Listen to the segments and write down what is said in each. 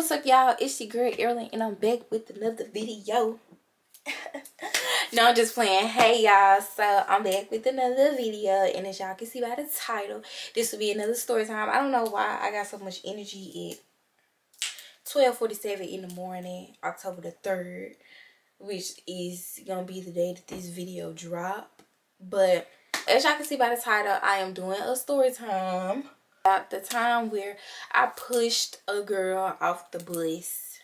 what's up, y'all? It's your girl Erin, and I'm back with another video. No, I'm just playing. Hey y'all, so I'm back with another video, and as y'all can see by the title, this will be another story time. I don't know why I got so much energy at 12:47 in the morning, October the 3rd, which is gonna be the day that this video drop. But as y'all can see by the title, I am doing a story time about the time where I pushed a girl off the bus.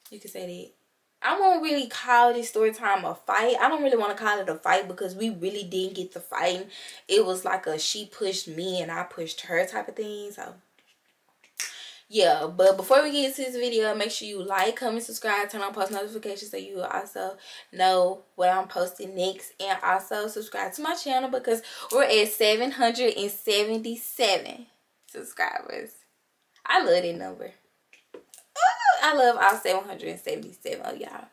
You can say that. I won't really call this story time a fight. I don't really want to call it a fight because we really didn't get to fighting. It was like a she pushed me and I pushed her type of thing. So yeah, but before we get into this video, make sure you like, comment, subscribe, turn on post notifications so you will also know what I'm posting next, and also subscribe to my channel because we're at 777 subscribers. I love that number. I love all 777 of y'all.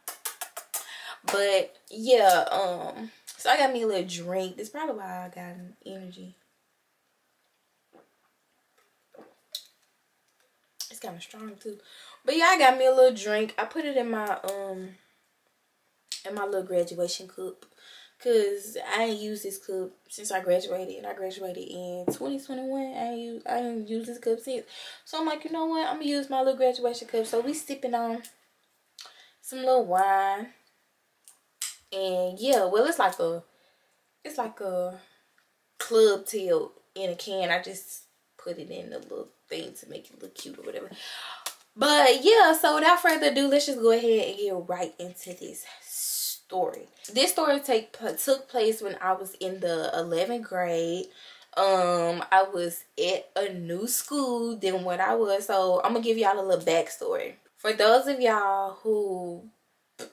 But yeah, so I got me a little drink. That's probably why I got energy. It's kind of strong too. But yeah, I got me a little drink. I put it in my little graduation cup, cause I ain't used this cup since I graduated, and I graduated in 2021. I ain't used this cup since. So I'm like, you know what? I'm gonna use my little graduation cup. So we sipping on some little wine, and yeah, well, it's like a club tail in a can. I just put it in the little thing to make it look cute or whatever. But yeah, so without further ado, let's just go ahead and get right into this story. This story took place when I was in the 11th grade. I was at a new school than what I was, so I'm gonna give y'all a little backstory. For those of y'all who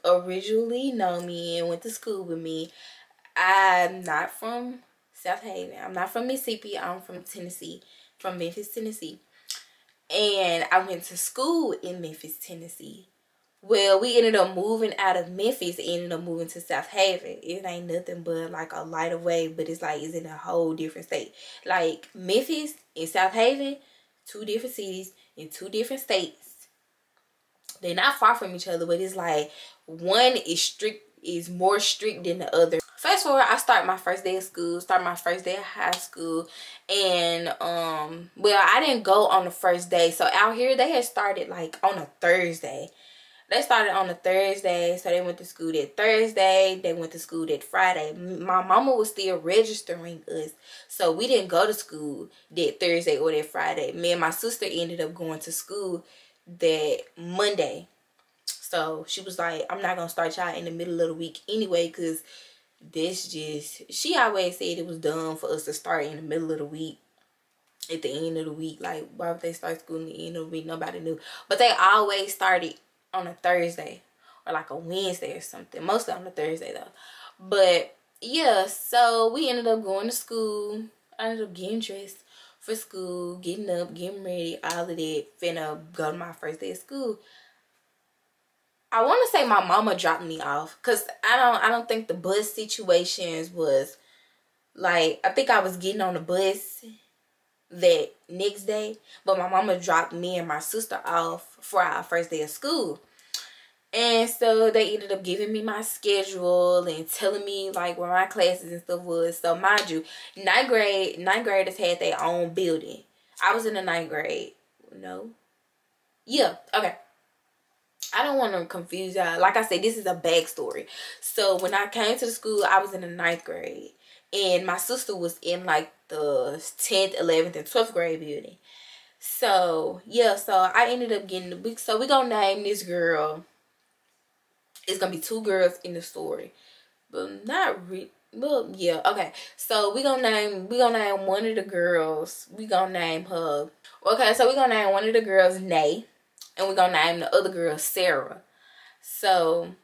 originally know me and went to school with me, I'm not from South Haven. I'm not from Mississippi. I'm from Tennessee, from Memphis, Tennessee. And I went to school in Memphis, Tennessee. Well, we ended up moving out of Memphis and ended up moving to South Haven. It ain't nothing but like a lighter way, but it's like it's in a whole different state. Like Memphis and South Haven, two different cities in two different states. They're not far from each other, but it's like one is more strict than the other. Fast forward, I start my first day of school, start my first day of high school, and well, I didn't go on the first day. So out here they had started like on a Thursday. They started on a Thursday, so they went to school that Thursday. They went to school that Friday. My mama was still registering us, so we didn't go to school that Thursday or that Friday. Me and my sister ended up going to school that Monday. So she was like, I'm not gonna start y'all in the middle of the week anyway, because she always said it was dumb for us to start in the middle of the week, at the end of the week. Like, why would they start school in the end of the week? Nobody knew. But they always started on a Thursday or like a Wednesday or something. Mostly on a Thursday though. But yeah, so we ended up going to school. I ended up getting dressed for school, getting up, getting ready, all of that. Finna go to my first day of school. I want to say my mama dropped me off, because I don't think the bus situations was like, I think I was getting on the bus that next day, but my mama dropped me and my sister off for our first day of school. And so they ended up giving me my schedule and telling me like where my classes and stuff was. So mind you, ninth graders had their own building. I was in the 9th grade. No. Yeah, okay. I don't want to confuse y'all. Like I said, this is a backstory. So when I came to the school, I was in the 9th grade. And my sister was in like the 10th, 11th, and 12th grade building. So yeah, so I ended up getting the book. So we're going to name this girl. It's going to be 2 girls in the story. But not really. Well, yeah, okay. So we're gonna name one of the girls. We're going to name her. Okay, so we're going to name one of the girls Nay. And we're gonna name the other girl Sarah. So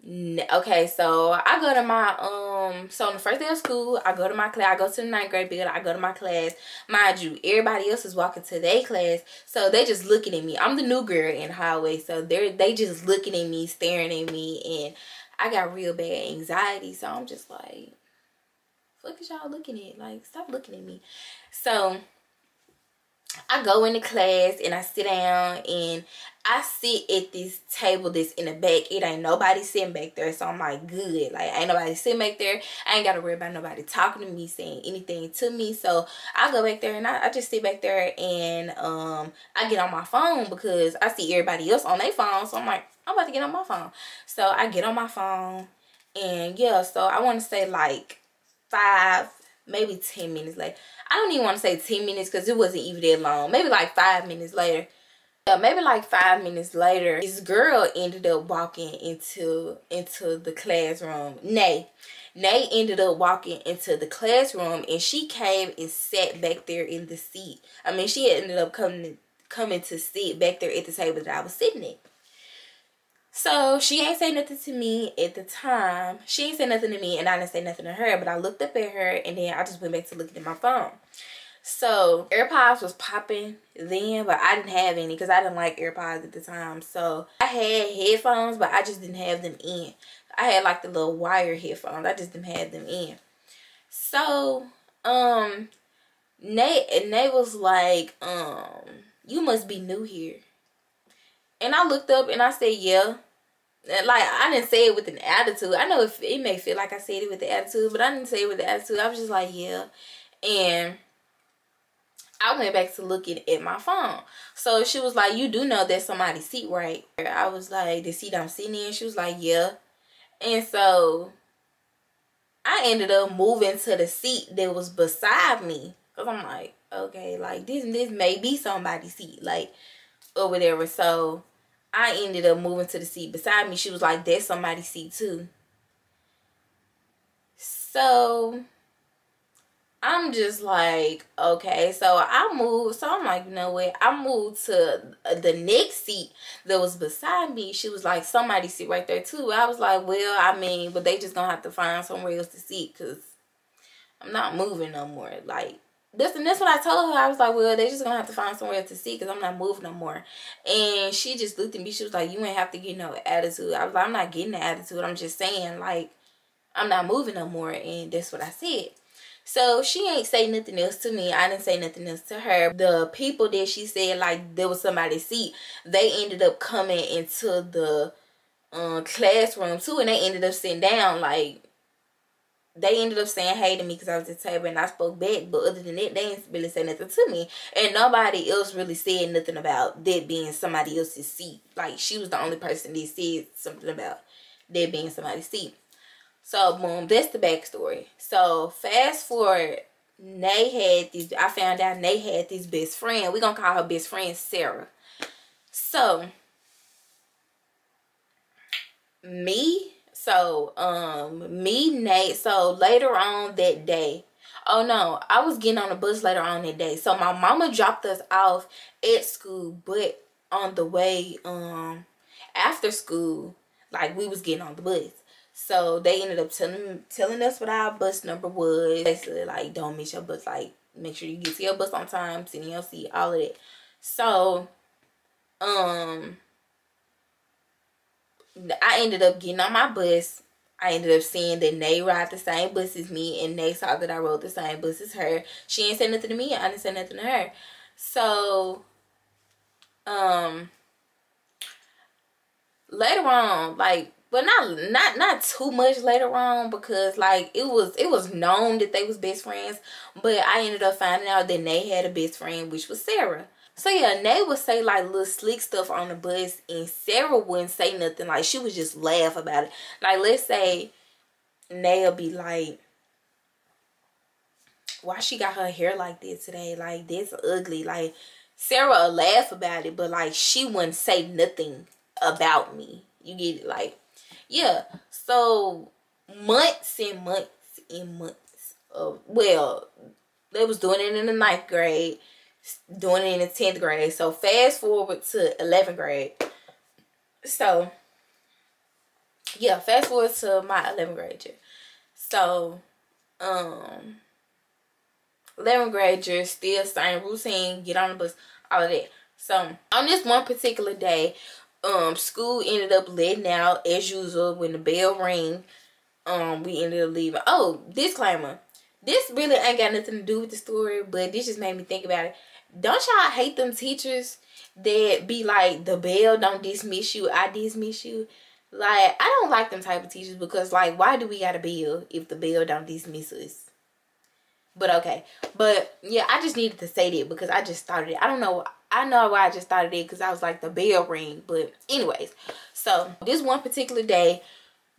okay, so I go to my so on the first day of school, I go to my class. I go to the 9th grade building. I go to my class. Mind you, everybody else is walking to their class, so they just looking at me. I'm the new girl in the hallway, so they just looking at me, staring at me, and I got real bad anxiety. So I'm just like, fuck is y'all looking at? Like, stop looking at me. So I go into class and I sit down and I sit at this table that's in the back. It ain't nobody sitting back there, so I'm like, good. Like, ain't nobody sitting back there. I ain't got to worry about nobody talking to me, saying anything to me. So I go back there and I just sit back there and I get on my phone because I see everybody else on their phone. So I'm like, I'm about to get on my phone. So I get on my phone and yeah, so I want to say like 5, maybe 10 minutes later. I don't even want to say 10 minutes because it wasn't even that long. Maybe like 5 minutes later. Yeah, maybe like 5 minutes later, this girl ended up walking into the classroom. Nay ended up walking into the classroom and she came and sat back there in the seat. I mean, she ended up coming to sit back there at the table that I was sitting at. So she ain't say nothing to me at the time. She ain't say nothing to me and I didn't say nothing to her, but I looked up at her and then I just went back to looking at my phone. So AirPods was popping then, but I didn't have any because I didn't like AirPods at the time. So I had headphones, but I just didn't have them in. I had like the little wire headphones. I just didn't have them in. So Nate was like, you must be new here. And I looked up and I said, yeah. Like, I didn't say it with an attitude. I know it may feel like I said it with the attitude, but I didn't say it with the attitude. I was just like, yeah. And I went back to looking at my phone. So she was like, you do know that's somebody's seat, right? I was like, the seat I'm sitting in? She was like, yeah. And so I ended up moving to the seat that was beside me. Because I'm like, okay, like, this may be somebody's seat, like, or whatever. So I ended up moving to the seat beside me. She was like, that's somebody's seat too. So I'm just like, okay. So I moved. So I'm like, you know what? I moved to the next seat that was beside me. She was like, somebody's seat right there too. I was like, well, I mean, but they just gonna have to find somewhere else to sit because I'm not moving no more. Like, that's what I told her. I was like, well, they just gonna have to find somewhere else to sit because I'm not moving no more. And she just looked at me. She was like, you ain't have to get no attitude. I was like, I'm not getting the attitude. I'm just saying, like, I'm not moving no more. And that's what I said. So she ain't say nothing else to me. I didn't say nothing else to her. The people that she said like there was somebody's seat, they ended up coming into the classroom too, and they ended up sitting down. Like, they ended up saying hey to me because I was at the table and I spoke back. But other than that, they didn't really say nothing to me. And nobody else really said nothing about that being somebody else's seat. Like, she was the only person that said something about that being somebody's seat. So, boom, that's the backstory. So, fast forward, I found out Nay had this best friend. We're going to call her best friend Sarah. So, Nate, so later on that day, oh no, I was getting on the bus later on that day. So, my mama dropped us off at school, but on the way, after school, like, we was getting on the bus. So they ended up telling us what our bus number was. Basically, like, don't miss your bus. Like, make sure you get to your bus on time, sit in your seat, all of that. So, I ended up getting on my bus. I ended up seeing that Nay ride the same bus as me, and Nay saw that I rode the same bus as her. She ain't say nothing to me. I didn't say nothing to her. So, later on, like, but not too much later on, because like it was known that they was best friends, but I ended up finding out that Nay had a best friend, which was Sarah. So yeah, Nay would say like little slick stuff on the bus and Sarah wouldn't say nothing. Like, she would just laugh about it. Like, let's say Nay will be like, why she got her hair like this today? Like, that's ugly. Like, Sarah will laugh about it, but like she wouldn't say nothing about me. You get it? Like, yeah. So months and months and months of, well, they was doing it in the 9th grade, doing it in the 10th grade. So fast forward to 11th grade. So yeah, fast forward to my 11th grade year. So 11th grade year, still same routine, get on the bus, all of that. So on this one particular day, school ended up letting out as usual. When the bell rang, we ended up leaving. Oh, disclaimer, this really ain't got nothing to do with the story, but this just made me think about it. don't y'all hate them teachers that be like, the bell don't dismiss you, I dismiss you? Like, I don't like them type of teachers, because like, why do we got a bell if the bell don't dismiss us? But okay. But yeah, I just needed to say that because I just started it. I don't know. I know why I just started it, because I was like, the bell ring. But anyways, so this one particular day,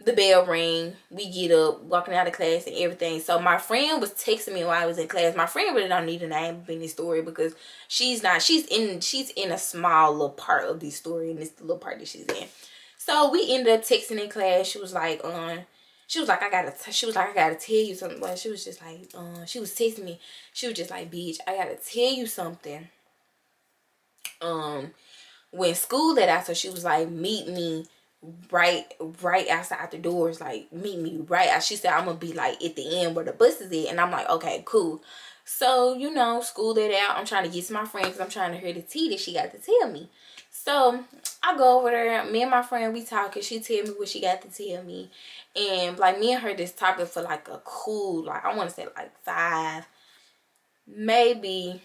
the bell ring, we get up, walking out of class and everything. So my friend was texting me while I was in class. My friend really don't need a name in this story, because she's in a small little part of this story, in this little part that she's in. So we ended up texting in class. She was like, I gotta tell you something. Well, she was just like, she was texting me. She was just like, bitch, I gotta tell you something. When school let out, so she was like, meet me right outside the doors, like meet me right out. She said, I'm gonna be like at the end where the bus is at. And I'm like, okay, cool. So, you know, school let out, I'm trying to get to my friend, because I'm trying to hear the tea that she got to tell me. So I go over there, me and my friend, we talking. She tell me what she got to tell me, and like me and her just talking for like a cool, like I want to say like 5, maybe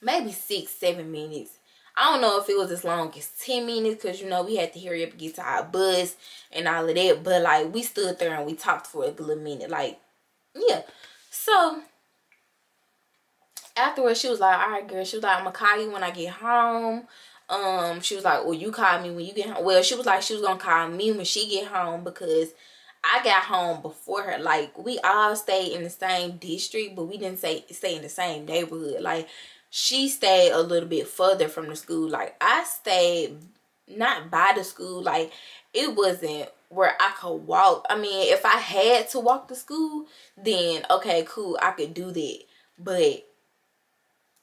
6-7 minutes. I don't know if it was as long as 10 minutes, because, you know, we had to hurry up and get to our bus and all of that. But, like, we stood there and we talked for a good minute. Like, yeah. So, afterwards, she was like, all right, girl. She was like, I'm going to call you when I get home. She was like, well, you call me when you get home. Well, she was like, she was going to call me when she get home, because I got home before her. Like, we all stayed in the same district, but we didn't stay in the same neighborhood. Like, she stayed a little bit further from the school. Like, I stayed not by the school. Like, it wasn't where I could walk. I mean, if I had to walk to school, then okay, cool, I could do that. But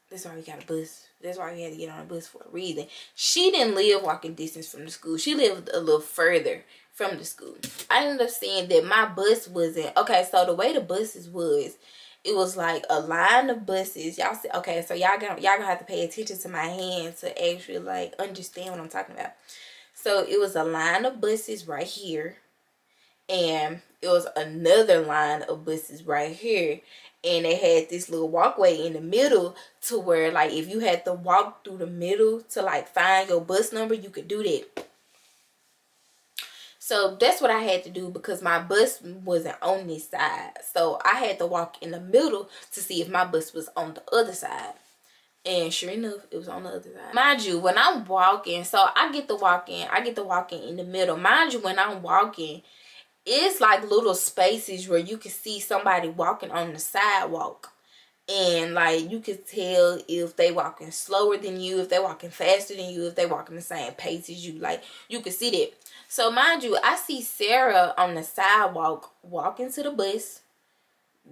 that's why we got a bus. That's why we had to get on a bus for a reason. She didn't live walking distance from the school. She lived a little further from the school. I ended up seeing that my bus wasn't, okay, so the way the buses was, it was like a line of buses. Y'all see, okay, so y'all gonna have to pay attention to my hand to actually like understand what I'm talking about. So it was a line of buses right here, and it was another line of buses right here, and they had this little walkway in the middle, to where like if you had to walk through the middle to like find your bus number, you could do that. So that's what I had to do, because my bus wasn't on this side. So I had to walk in the middle to see if my bus was on the other side. And sure enough, it was on the other side. Mind you, when I'm walking, so I get to walking in the middle. Mind you, when I'm walking, it's like little spaces where you can see somebody walking on the sidewalk. And like you could tell if they walking slower than you, if they walking faster than you, if they walking the same pace as you. Like you could see that. So mind you, I see Sarah on the sidewalk walking to the bus,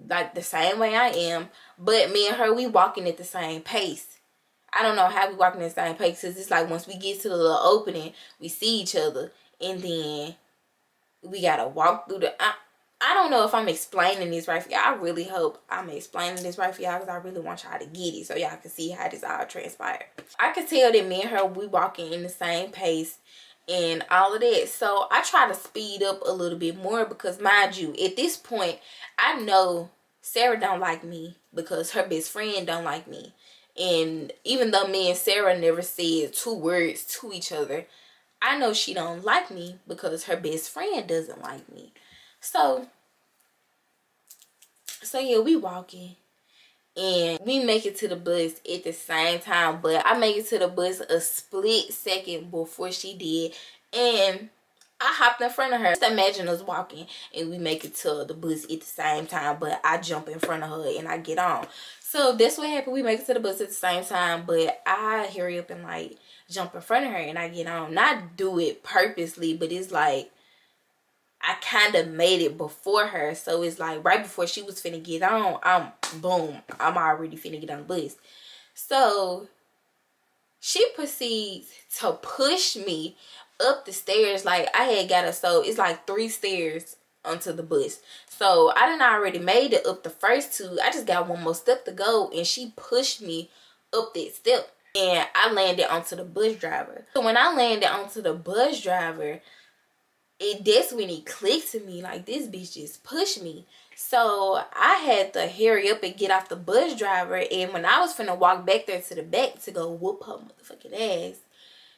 like the same way I am. But me and her, we walking at the same pace. I don't know how we walking at the same pace, because it's like once we get to the little opening, we see each other, and then we gotta walk through the. I don't know if I'm explaining this right for y'all. I really hope I'm explaining this right for y'all, because I really want y'all to get it so y'all can see how this all transpired. I could tell that me and her, we walking in the same pace and all of that. So I try to speed up a little bit more, because mind you, at this point, I know Sarah don't like me because her best friend don't like me. And even though me and Sarah never said 2 words to each other, I know she don't like me because her best friend doesn't like me. So yeah, we walking, and we make it to the bus at the same time, but I make it to the bus a split second before she did, and I hopped in front of her. Just imagine us walking and we make it to the bus at the same time, but I jump in front of her and I get on. So that's what happened. We make it to the bus at the same time, but I hurry up and like jump in front of her and I get on. Not do it purposely, but it's like I kind of made it before her. So it's like right before she was finna get on, I'm already finna get on the bus. So she proceeds to push me up the stairs. Like I had got her, so it's like 3 stairs onto the bus. So I done already made it up the first 2. I just got 1 more step to go, and she pushed me up that step, and I landed onto the bus driver. So when I landed onto the bus driver, that's when it clicked to me, like, this bitch just pushed me. So I had to hurry up and get off the bus driver. And when I was finna walk back there to the back to go whoop her motherfucking ass,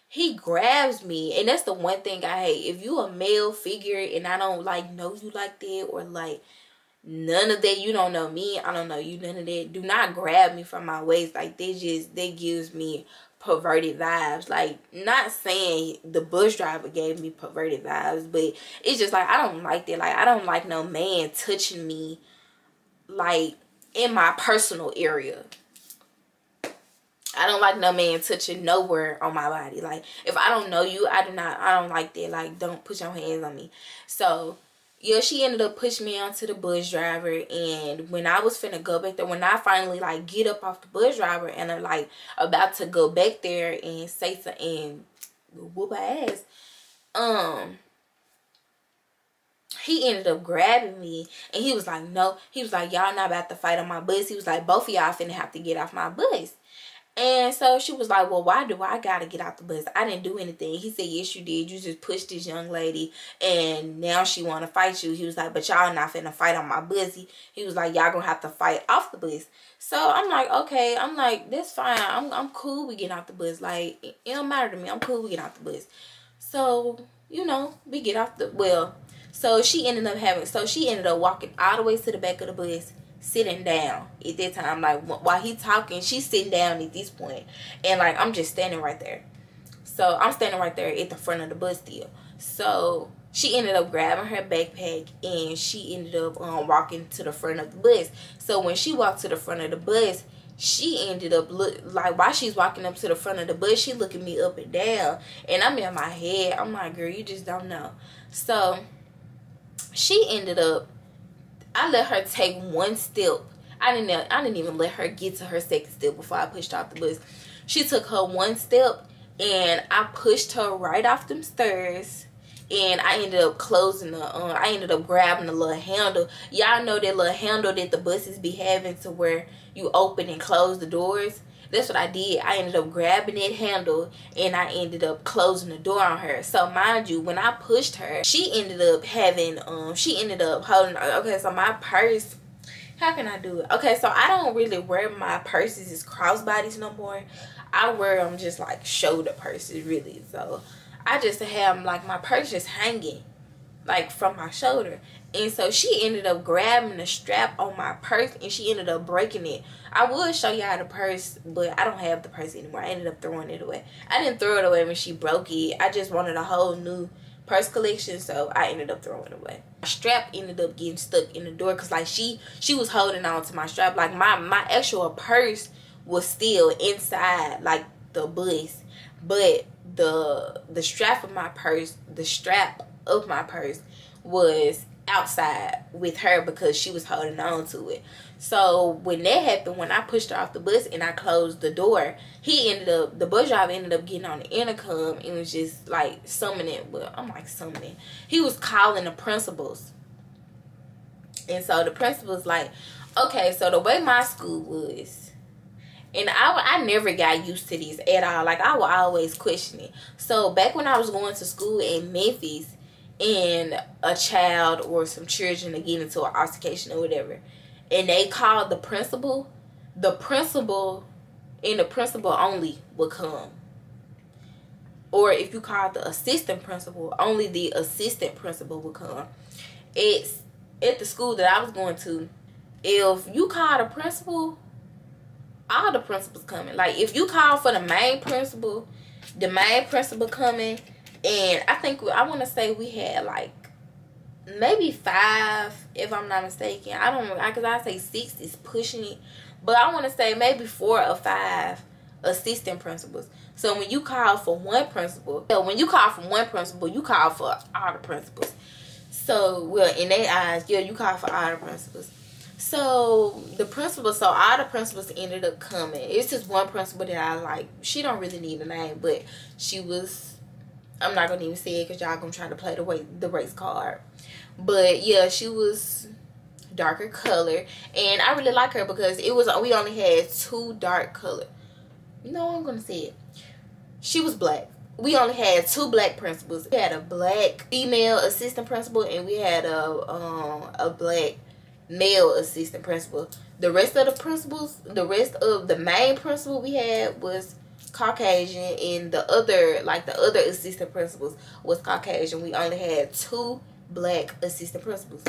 he grabs me. And that's the one thing I hate. If you a male figure and I don't like know you like that, or like none of that, you don't know me, I don't know you, none of that, do not grab me from my waist. Like, that gives me perverted vibes. Like, not saying the bus driver gave me perverted vibes, but it's just like, I don't like that. Like, I don't like no man touching me like in my personal area. I don't like no man touching nowhere on my body. Like, if I don't know you, I don't like that. Like, don't put your hands on me. So yeah, she ended up pushing me onto the bus driver. And when I was finna go back there, when I finally like get up off the bus driver and I'm like about to go back there and say something and whoop her ass, he ended up grabbing me and he was like, no, he was like, y'all not about to fight on my bus. He was like, both of y'all finna have to get off my bus. And so she was like, well, why do I gotta get out the bus? I didn't do anything. He said, yes, you did. You just pushed this young lady and now she want to fight you. He was like, but y'all not finna fight on my bus. He was like, y'all gonna have to fight off the bus. So I'm like, okay. I'm like, that's fine. I'm cool with getting off the bus. Like, it don't matter to me. I'm cool with getting off the bus. So, you know, we get off the, well, so she ended up walking all the way to the back of the bus, sitting down at that time. Like, while he talking, she's sitting down at this point, and like, I'm just standing right there. So I'm standing right there at the front of the bus still. So she ended up grabbing her backpack and she ended up walking to the front of the bus. So when she walked to the front of the bus, she ended up like, while she's walking up to the front of the bus, she looking me up and down, and I'm in my head, I'm like, girl, you just don't know. So she ended up, I let her take one step. I didn't even let her get to her second step before I pushed off the bus. She took her one step and I pushed her right off them stairs. And I ended up closing the, I ended up grabbing the little handle. Y'all know that little handle that the buses be having to where you open and close the doors? That's what I did. I ended up grabbing that handle and I ended up closing the door on her. So mind you, when I pushed her, she ended up having, she ended up holding, okay, so my purse, how can I do it? Okay, so I don't really wear my purses as crossbodies no more. I wear them just like shoulder purses, really. So I just have like my purse just hanging like from my shoulder. And so she ended up grabbing the strap on my purse and she ended up breaking it. I would show y'all the purse, but I don't have the purse anymore. I ended up throwing it away. I didn't throw it away when she broke it. I just wanted a whole new purse collection, so I ended up throwing it away. My strap ended up getting stuck in the door because like she was holding on to my strap. Like my actual purse was still inside like the bus, but the strap of my purse, was outside with her because she was holding on to it. So when that happened, when I pushed her off the bus and I closed the door, the bus driver ended up getting on the intercom and was just like summoning, well, I'm like summoning, he was calling the principals. And so the principal's like, okay, so the way my school was, and I never got used to this at all. Like, I would always question it. So back when I was going to school in Memphis, and a child or some children to get into an altercation or whatever, and they called the principal and the principal only would come. Or if you called the assistant principal, only the assistant principal would come. It's at the school that I was going to, if you called a principal, all the principals coming. Like, if you call for the main principal coming. And I want to say we had like maybe 5, if I'm not mistaken. I don't know, because I say 6 is pushing it, but I want to say maybe 4 or 5 assistant principals. So when you call for one principal, you call for all the principals. So, well, in their eyes, yeah, you call for all the principals. So all the principals ended up coming. It's just one principal that I like. She don't really need a name, but she was, I'm not gonna even say it because y'all gonna try to play the race card. But yeah, she was darker color, and I really like her because we only had 2 dark color. You know, I'm gonna say it. She was black. we only had 2 black principals. We had a black female assistant principal, and we had a black male assistant principal. The rest of the principals, the rest of the main principal we had was Caucasian, and the other assistant principals was Caucasian. We only had 2 black assistant principals.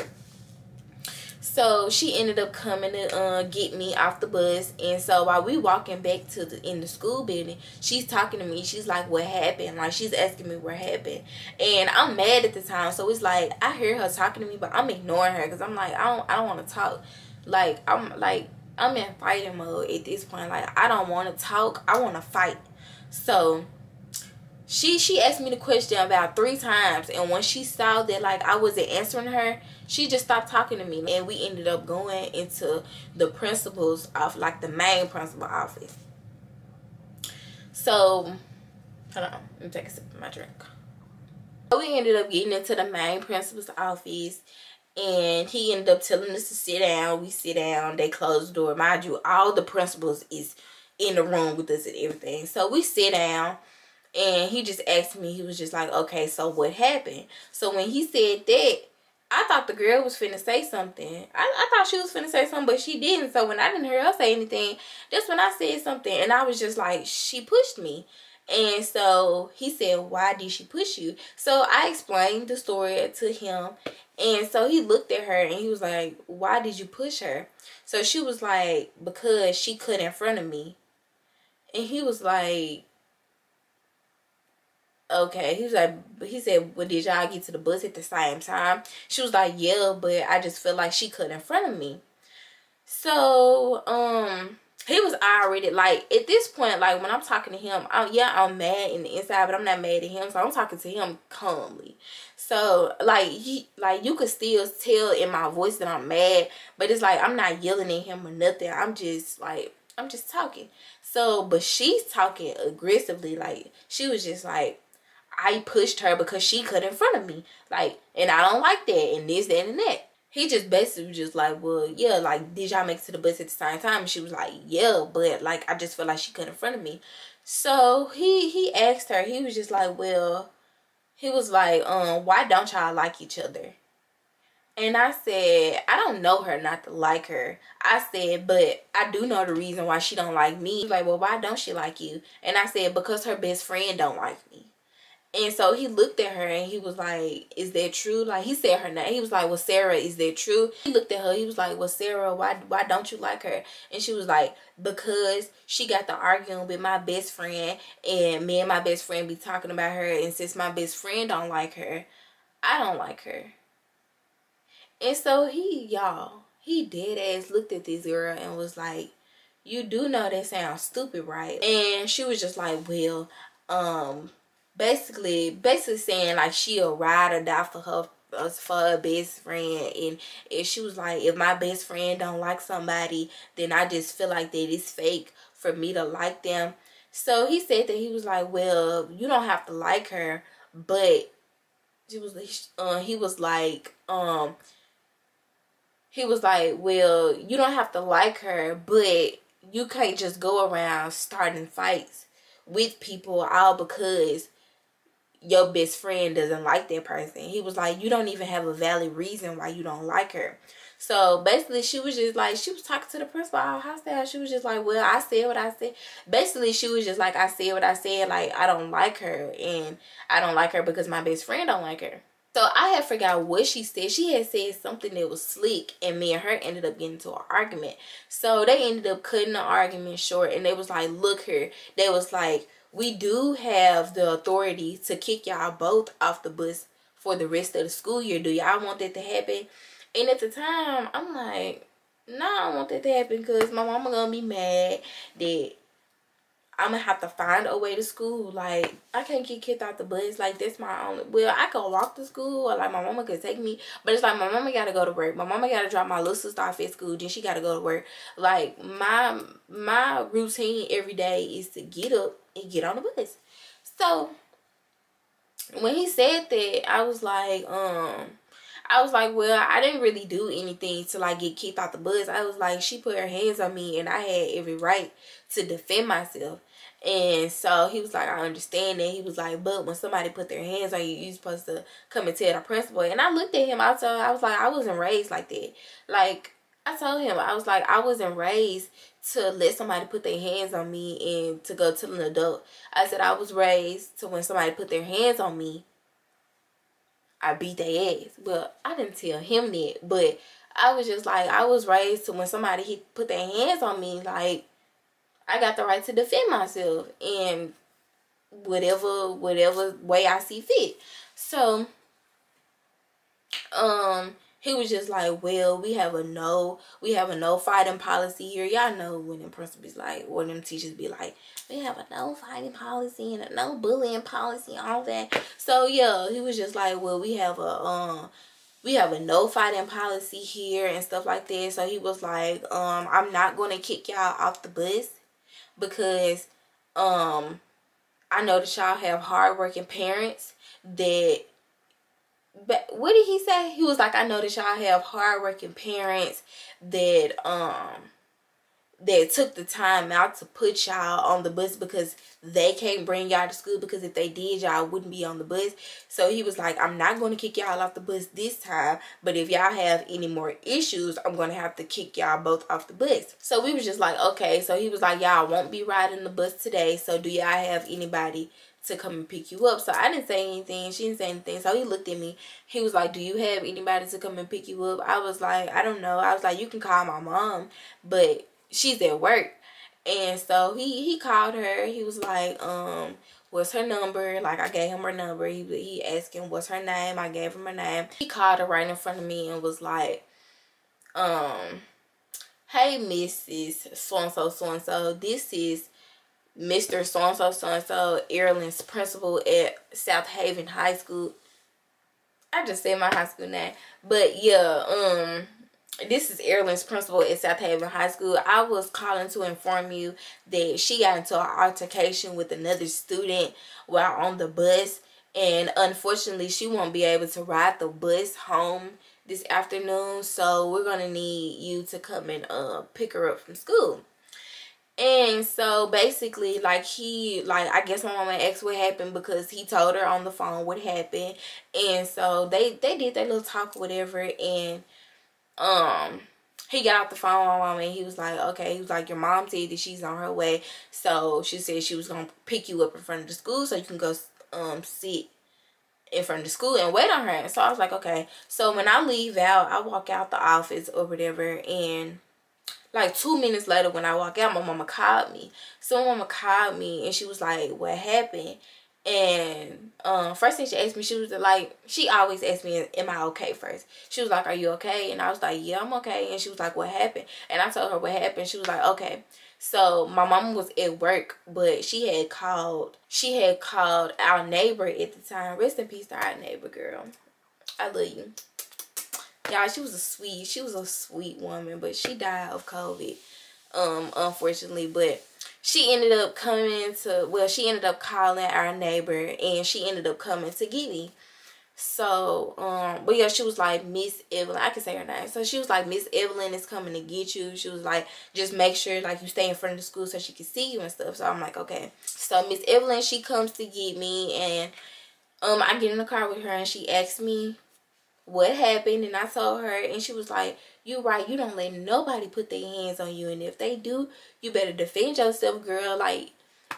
So she ended up coming to get me off the bus. And so while we walking back to in the school building, she's talking to me. She's like, what happened? Like, she's asking me what happened. And I'm mad at the time. So it's like, I hear her talking to me, but I'm ignoring her because I'm like, I don't want to talk. Like, I'm in fighting mode at this point. Like, I don't want to talk. I want to fight. So she asked me the question about 3 times, and when she saw that like I wasn't answering her, she just stopped talking to me, and we ended up going into the principal's office, like the main principal office. So hold on, let me take a sip of my drink. So we ended up getting into the main principal's office, and he ended up telling us to sit down. We sit down. They closed the door. Mind you, all the principals is in the room with us and everything. So we sit down. And he just asked me, he was just like, okay, so what happened? So when he said that, I thought the girl was finna say something. I thought she was finna say something, but she didn't. So when I didn't hear her say anything, that's when I said something. And I was just like, she pushed me. And so he said, why did she push you? So I explained the story to him. And so he looked at her and he was like, why did you push her? So she was like, because she cut in front of me. And he was like, okay. He said, well, did y'all get to the bus at the same time? She was like, yeah, but I just feel like she cut in front of me. So he was already like, at this point, like when I'm talking to him, I'm mad in the inside, but I'm not mad at him. So I'm talking to him calmly. So like you could still tell in my voice that I'm mad, but it's like I'm not yelling at him or nothing. I'm just talking. So but she's talking aggressively. Like she was just like, I pushed her because she cut in front of me. Like, and I don't like that, and this, that, and that. He just basically was just like, well, yeah, like, did y'all make it to the bus at the same time? And she was like, yeah, but, like, I just feel like she cut in front of me. So, he asked her, he was just like, well, he was like, why don't y'all like each other? And I said, I don't know her not to like her. I said, but I do know the reason why she don't like me. He was like, well, why don't she like you? And I said, because her best friend don't like me. And so he looked at her and he was like, is that true? Like, he said her name. He was like, well, Sarah, is that true? He looked at her. He was like, well, Sarah, why don't you like her? And she was like, because she got to arguing with my best friend, and me and my best friend be talking about her, and since my best friend don't like her, I don't like her. And so he dead ass looked at this girl and was like, you do know that sounds stupid, right? And she was just like, well, basically saying like she'll ride or die for her best friend. And if she was like, if my best friend don't like somebody, then I just feel like that it's fake for me to like them. So he said that he was like, well, you don't have to like her, but he was like, well, you don't have to like her, but you can't just go around starting fights with people all because your best friend doesn't like that person. He was like, you don't even have a valid reason why you don't like her. So basically she was just like, she was talking to the principal hostile. She was just like, well, I said what I said. Basically she was just like, I said what I said. Like, I don't like her, and I don't like her because my best friend don't like her. So I had forgot what she said. She had said something that was slick, and me and her ended up getting into an argument. So they ended up cutting the argument short, and they was like, look here. They was like, we do have the authority to kick y'all both off the bus for the rest of the school year. Do y'all want that to happen? And at the time, I'm like, no, I don't want that to happen because my mama gonna be mad that I'm gonna have to find a way to school. Like, I can't get kicked out the bus. Like, that's my only, well, I could walk to school, or like my mama could take me, but it's like my mama gotta go to work. My mama gotta drop my little sister off at school, then she gotta go to work. Like, my routine every day is to get up and get on the bus. So when he said that, I was like, well, I didn't really do anything to like get kicked out the bus. I was like, she put her hands on me, and I had every right to defend myself. And so he was like, I understand that. He was like, but when somebody put their hands on you, you're supposed to come and tell the principal. And I looked at him. I was like, I wasn't raised like that. Like, I told him, I was like, I wasn't raised to let somebody put their hands on me and to go to an adult. I said I was raised to when somebody put their hands on me, I beat their ass. Well, I didn't tell him that, but I was just like, I was raised to when somebody put their hands on me, like, I got the right to defend myself in whatever way I see fit. So, he was just like, well, we have a no fighting policy here. Y'all know when them principals like, or them teachers be like, we have a no fighting policy and a no bullying policy, all that. So yeah, he was just like, well, we have a no fighting policy here and stuff like that. So he was like, I'm not gonna kick y'all off the bus because I know that y'all have hardworking parents that. But what did he say? He was like, I know that y'all have hardworking parents that that took the time out to put y'all on the bus because they can't bring y'all to school, because if they did, y'all wouldn't be on the bus. So he was like, I'm not going to kick y'all off the bus this time, but if y'all have any more issues, I'm going to have to kick y'all both off the bus. So we was just like, okay. So he was like, y'all won't be riding the bus today, so do y'all have anybody to come and pick you up? So I didn't say anything. She didn't say anything. So he looked at me. He was like, do you have anybody to come and pick you up? I was like, I don't know. I was like, you can call my mom, but she's at work. And so he called her. He was like, what's her number? Like, I gave him her number. He asked him what's her name. I gave him her name. He called her right in front of me and was like, hey, Mrs. So-and-so, this is Mr. So-and-so, Erlin's principal at South Haven High School. I just said my high school name. But yeah, this is Erlin's principal at South Haven High School. I was calling to inform you that she got into an altercation with another student while on the bus. And unfortunately, she won't be able to ride the bus home this afternoon. So we're going to need you to come and pick her up from school. And so basically, like, I guess my mama asked what happened because he told her on the phone what happened. And so they did their little talk or whatever. And he got off the phone with my mama and he was like, okay, he was like, your mom said that she's on her way. So she said she was going to pick you up in front of the school so you can go sit in front of the school and wait on her. And so I was like, okay. So when I leave out, I walk out the office or whatever, and like 2 minutes later when I walk out, my mama called me. So my mama called me and she was like, what happened? And first thing she asked me, she was like, she always asks me, am I okay first? She was like, are you okay? And I was like, yeah, I'm okay. And she was like, what happened? And I told her what happened. She was like, okay. So my mama was at work, but she had called our neighbor at the time. Rest in peace to our neighbor, girl. I love you. Y'all, she was a sweet woman, but she died of COVID, unfortunately. But she ended up she ended up calling our neighbor, and she ended up coming to get me. So, but yeah, she was like, Miss Evelyn, I can say her name. So she was like, Miss Evelyn is coming to get you. She was like, just make sure like you stay in front of the school so she can see you and stuff. So I'm like, okay. So Miss Evelyn, she comes to get me, and I get in the car with her, and she asked me what happened, and I told her, and she was like, you right, you don't let nobody put their hands on you, and if they do, you better defend yourself, girl. Like,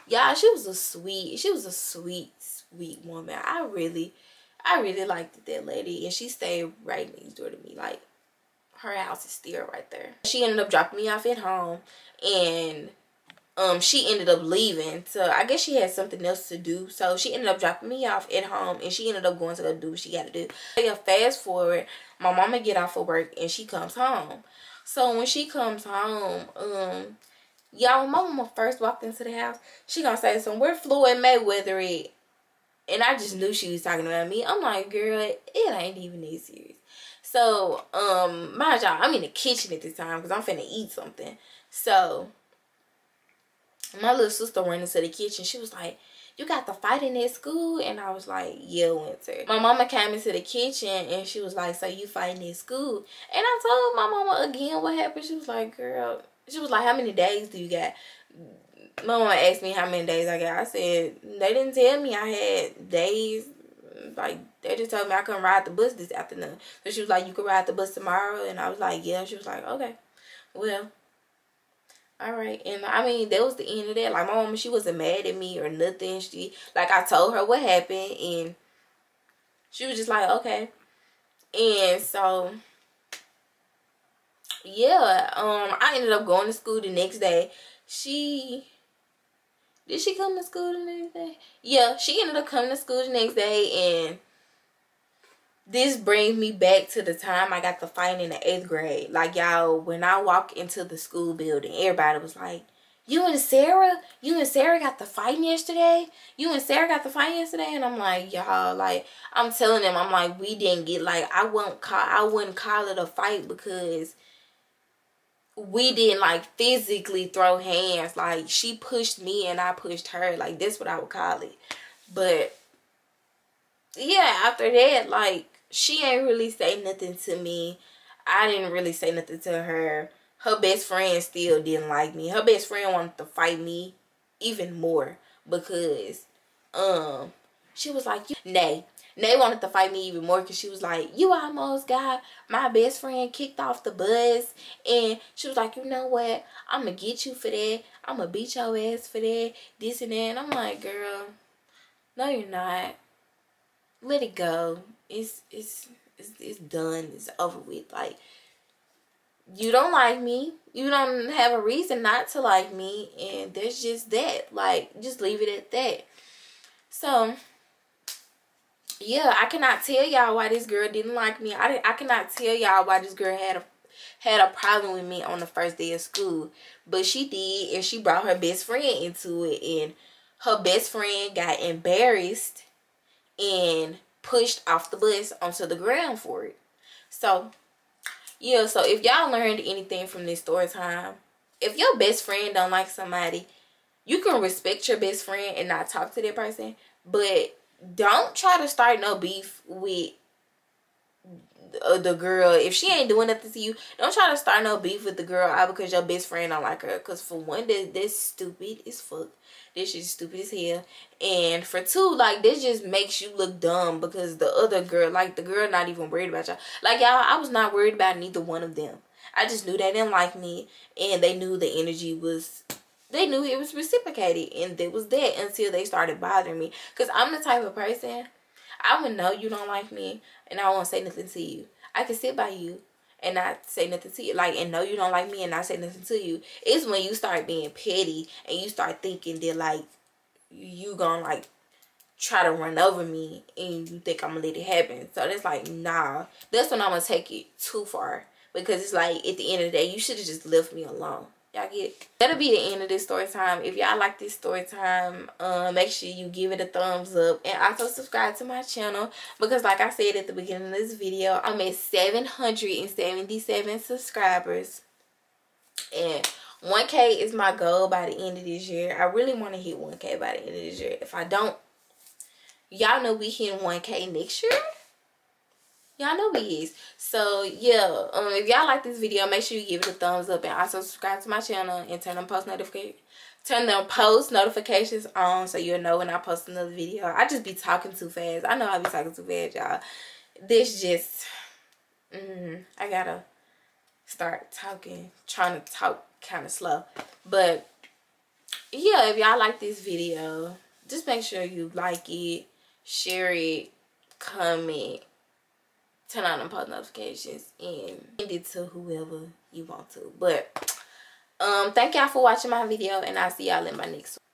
y'all, she was a sweet woman. I really liked that lady, and she stayed right next door to me. Like, her house is still right there. She ended up dropping me off at home, and she ended up leaving. So I guess she had something else to do. So she ended up dropping me off at home, and she ended up going to go do what she got to do. Yeah, fast forward, my mama get off of work and she comes home. So when she comes home, y'all, when my mama first walked into the house, she gonna say something, where Floyd Mayweather at? And I just knew she was talking about me. I'm like, girl, it ain't even that serious. So, mind y'all, I'm in the kitchen at this time because I'm finna eat something. So my little sister went into the kitchen. She was like, you got the fighting at school? And I was like, yeah, Winter. My mama came into the kitchen and she was like, so you fighting at school? And I told my mama again what happened. She was like, girl, she was like, how many days do you got? my mama asked me how many days I got. I said, they didn't tell me I had days. Like, they just told me I couldn't ride the bus this afternoon. So she was like, you can ride the bus tomorrow? And I was like, yeah. She was like, okay. Well, all right. And I mean, that was the end of that. Like, my mama, she wasn't mad at me or nothing. She, like, I told her what happened, and she was just like, okay. And so, yeah, I ended up going to school the next day. Did she come to school the next day? Yeah, she ended up coming to school the next day, and this brings me back to the time I got the fight in the 8th grade. Like, y'all, when I walked into the school building, everybody was like, you and Sarah got the fighting yesterday? You and Sarah got the fighting yesterday? And I'm like, y'all, like, I'm telling them, I'm like, we didn't get, like, I wouldn't call it a fight because we didn't, like, physically throw hands. Like, she pushed me and I pushed her. Like, that's what I would call it. But yeah, after that, like, she ain't really say nothing to me. I didn't really say nothing to her. Her best friend still didn't like me. Her best friend wanted to fight me even more because she was like, Nay wanted to fight me even more because she was like, you almost got my best friend kicked off the bus. And she was like, you know what, I'm gonna get you for that. I'm gonna beat your ass for that, this and that. And I'm like, girl, no you're not. Let it go. It's done. It's over with. Like, you don't like me. You don't have a reason not to like me, and there's just that. Like, just leave it at that. So, yeah, I cannot tell y'all why this girl didn't like me. I cannot tell y'all why this girl had a problem with me on the first day of school, but she did, and she brought her best friend into it, and her best friend got embarrassed and pushed off the bus onto the ground for it. So, yeah, so if y'all learned anything from this story time, if your best friend don't like somebody, you can respect your best friend and not talk to that person, but don't try to start no beef with the girl. If she ain't doing nothing to you, don't try to start no beef with the girl out because your best friend don't like her. Because for one, that's stupid as fuck. This shit's stupid as hell. And for two, like, this just makes you look dumb because the other girl, like, the girl not even worried about y'all. Like, y'all, I was not worried about neither one of them. I just knew they didn't like me, and they knew the energy was, they knew it was reciprocated, and that was that until they started bothering me. Because I'm the type of person, I would know you don't like me, and I won't say nothing to you. I can sit by you and not say nothing to you, like, and know you don't like me and not say nothing to you. It's when you start being petty and you start thinking that, like, you gonna, like, try to run over me and you think I'm gonna let it happen. So that's like, nah, that's when I'm gonna take it too far, because it's like, at the end of the day, you should have just left me alone. Y'all get it? That'll be the end of this story time. If y'all like this story time, make sure you give it a thumbs up and also subscribe to my channel, because like I said at the beginning of this video, I'm at 777 subscribers, and 1K is my goal by the end of this year. I really want to hit 1K by the end of this year. If I don't, y'all know we hitting 1K next year. Y'all know we is. So yeah, if y'all like this video, make sure you give it a thumbs up and also subscribe to my channel and turn them post notifications on so you'll know when I post another video. I just be talking too fast. I know I be talking too fast, y'all. This just I gotta start talking, trying to talk kind of slow. But yeah, if y'all like this video, just make sure you like it, share it, comment, turn on the post notifications, and send it to whoever you want to. But thank y'all for watching my video, and I'll see y'all in my next one.